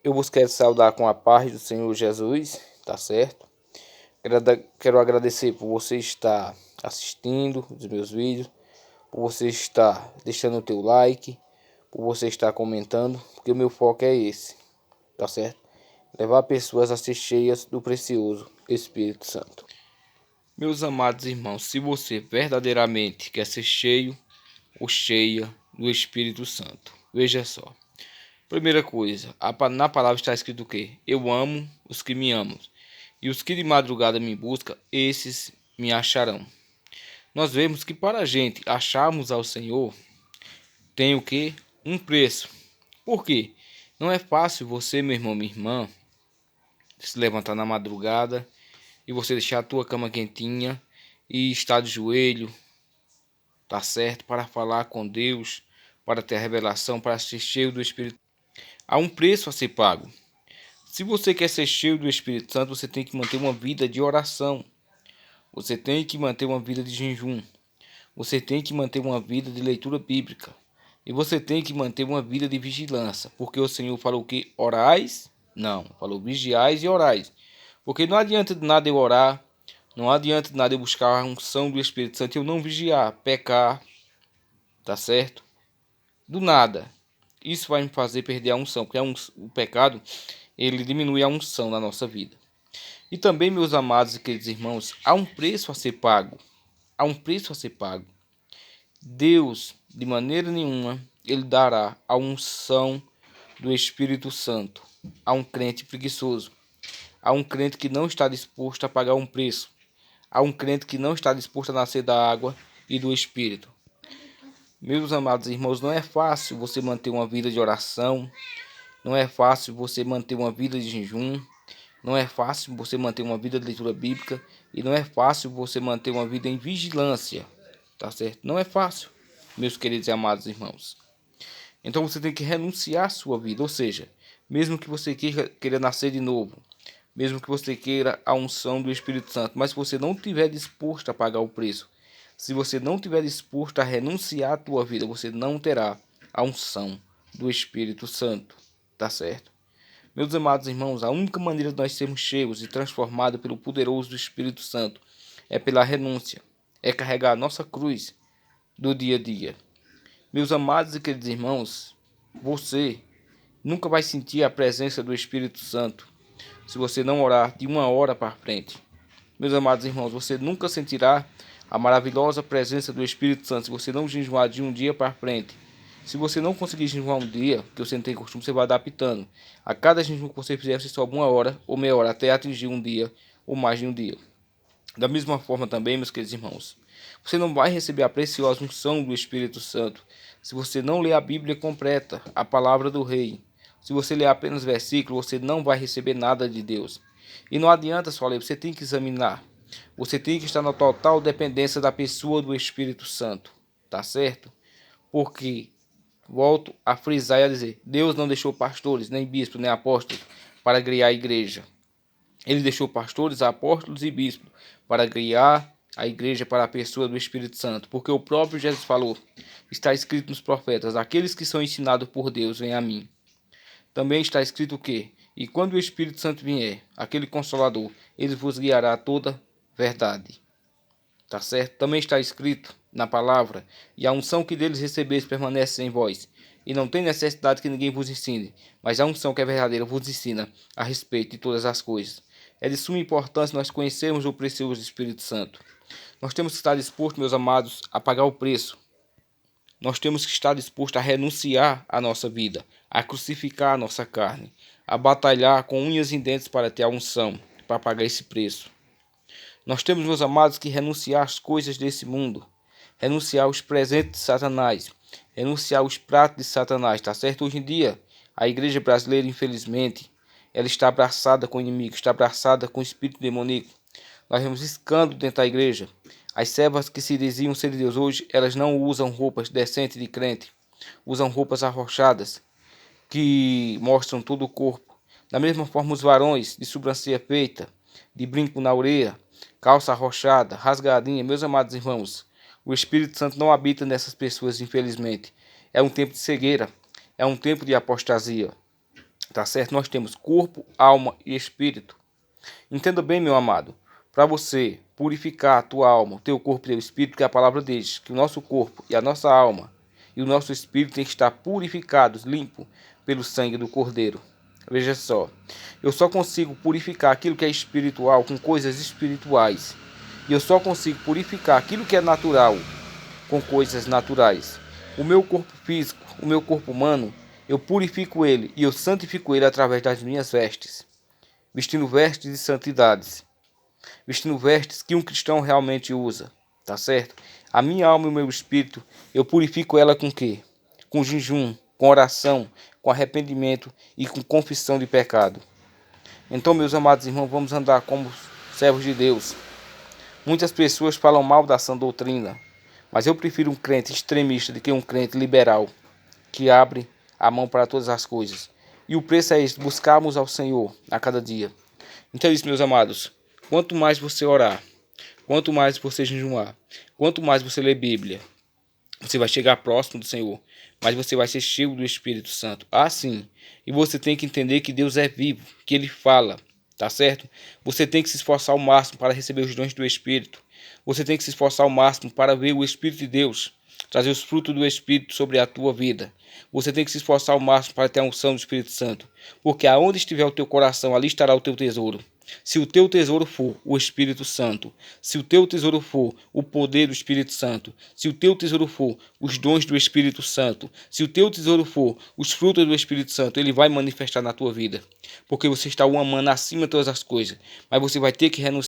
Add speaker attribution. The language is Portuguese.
Speaker 1: Eu vos quero saudar com a paz do Senhor Jesus, tá certo? Quero agradecer por você estar assistindo os meus vídeos, por você estar deixando o teu like, por você estar comentando, porque o meu foco é esse, tá certo? Levar pessoas a ser cheias do precioso Espírito Santo. Meus amados irmãos, se você verdadeiramente quer ser cheio ou cheia do Espírito Santo, veja só. Primeira coisa, na palavra está escrito o quê? Eu amo os que me amam, e os que de madrugada me buscam, esses me acharão. Nós vemos que para a gente acharmos ao Senhor, tem o quê? Um preço. Por quê? Não é fácil você, meu irmão, minha irmã, se levantar na madrugada e você deixar a tua cama quentinha e estar de joelho, tá certo? Para falar com Deus, para ter a revelação, para ser cheio do Espírito. Há um preço a ser pago. Se você quer ser cheio do Espírito Santo, você tem que manter uma vida de oração. Você tem que manter uma vida de jejum. Você tem que manter uma vida de leitura bíblica. E você tem que manter uma vida de vigilância. Porque o Senhor falou que orais? Não, falou vigiais e orais. Porque não adianta de nada eu orar, não adianta de nada eu buscar a unção do Espírito Santo e eu não vigiar, pecar, tá certo? Do nada. Isso vai me fazer perder a unção, porque o pecado, ele diminui a unção na nossa vida. E também, meus amados e queridos irmãos, há um preço a ser pago. Há um preço a ser pago. Deus, de maneira nenhuma, ele dará a unção do Espírito Santo a um crente preguiçoso, a um crente que não está disposto a pagar um preço, a um crente que não está disposto a nascer da água e do Espírito. Meus amados irmãos, não é fácil você manter uma vida de oração, não é fácil você manter uma vida de jejum, não é fácil você manter uma vida de leitura bíblica e não é fácil você manter uma vida em vigilância, tá certo? Não é fácil, meus queridos e amados irmãos. Então você tem que renunciar à sua vida, ou seja, mesmo que você queira nascer de novo, mesmo que você queira a unção do Espírito Santo, mas se você não estiver disposto a pagar o preço, se você não estiver disposto a renunciar à tua vida, você não terá a unção do Espírito Santo, tá certo? Meus amados irmãos, a única maneira de nós sermos cheios e transformados pelo poderoso do Espírito Santo é pela renúncia, é carregar a nossa cruz do dia a dia. Meus amados e queridos irmãos, você nunca vai sentir a presença do Espírito Santo se você não orar de uma hora para frente. Meus amados irmãos, você nunca sentirá a maravilhosa presença do Espírito Santo se você não jejuar de um dia para frente. Se você não conseguir jejuar um dia, que você não tem costume, você vai adaptando. A cada jejum que você fizer, você sobe uma hora ou meia hora até atingir um dia ou mais de um dia. Da mesma forma também, meus queridos irmãos, você não vai receber a preciosa unção do Espírito Santo se você não ler a Bíblia completa, a palavra do Rei. Se você ler apenas versículos, você não vai receber nada de Deus. E não adianta só ler, você tem que examinar. Você tem que estar na total dependência da pessoa do Espírito Santo, tá certo? Porque, volto a frisar e a dizer, Deus não deixou pastores, nem bispos, nem apóstolos para criar a igreja. Ele deixou pastores, apóstolos e bispos para criar a igreja para a pessoa do Espírito Santo. Porque o próprio Jesus falou, está escrito nos profetas, aqueles que são ensinados por Deus, vêm a mim. Também está escrito que, e quando o Espírito Santo vier, aquele Consolador, ele vos guiará a toda verdade. Tá certo? Também está escrito na palavra, e a unção que deles recebeis permanece em vós. E não tem necessidade que ninguém vos ensine, mas a unção que é verdadeira vos ensina a respeito de todas as coisas. É de suma importância nós conhecermos o precioso Espírito Santo. Nós temos que estar dispostos, meus amados, a pagar o preço. Nós temos que estar dispostos a renunciar à nossa vida, a crucificar a nossa carne, a batalhar com unhas e dentes para ter a unção, para pagar esse preço. Nós temos, meus amados, que renunciar às coisas desse mundo, renunciar aos presentes de Satanás, renunciar aos pratos de Satanás, tá certo? Hoje em dia, a igreja brasileira, infelizmente, ela está abraçada com o inimigo, está abraçada com o espírito demoníaco. Nós vemos escândalo dentro da igreja. As servas que se diziam ser de Deus hoje, elas não usam roupas decentes de crente, usam roupas arrochadas, que mostram todo o corpo. Da mesma forma, os varões de sobrancelha feita, de brinco na orelha, calça arrochada, rasgadinha. Meus amados irmãos, o Espírito Santo não habita nessas pessoas, infelizmente. É um tempo de cegueira, é um tempo de apostasia. Tá certo? Nós temos corpo, alma e espírito. Entenda bem, meu amado. Para você purificar a tua alma, o teu corpo e o teu espírito, que a palavra diz que o nosso corpo e a nossa alma e o nosso espírito tem que estar purificados, limpos pelo sangue do Cordeiro. Veja só, eu só consigo purificar aquilo que é espiritual com coisas espirituais. E eu só consigo purificar aquilo que é natural com coisas naturais. O meu corpo físico, o meu corpo humano, eu purifico ele e eu santifico ele através das minhas vestes. Vestindo vestes de santidades. Vestindo vestes que um cristão realmente usa. Tá certo? A minha alma e o meu espírito, eu purifico ela com o quê? Com jejum, com oração, com arrependimento e com confissão de pecado. Então, meus amados irmãos, vamos andar como servos de Deus. Muitas pessoas falam mal da sã doutrina, mas eu prefiro um crente extremista do que um crente liberal, que abre a mão para todas as coisas. E o preço é esse, buscarmos ao Senhor a cada dia. Então é isso, meus amados. Quanto mais você orar, quanto mais você jejuar, quanto mais você ler Bíblia, você vai chegar próximo do Senhor, mas você vai ser cheio do Espírito Santo. Sim. E você tem que entender que Deus é vivo, que Ele fala, tá certo? Você tem que se esforçar ao máximo para receber os dons do Espírito. Você tem que se esforçar ao máximo para ver o Espírito de Deus, trazer os frutos do Espírito sobre a tua vida. Você tem que se esforçar ao máximo para ter a unção do Espírito Santo, porque aonde estiver o teu coração, ali estará o teu tesouro. Se o teu tesouro for o Espírito Santo, se o teu tesouro for o poder do Espírito Santo, se o teu tesouro for os dons do Espírito Santo, se o teu tesouro for os frutos do Espírito Santo, ele vai manifestar na tua vida, porque você está o amando acima de todas as coisas, mas você vai ter que renunciar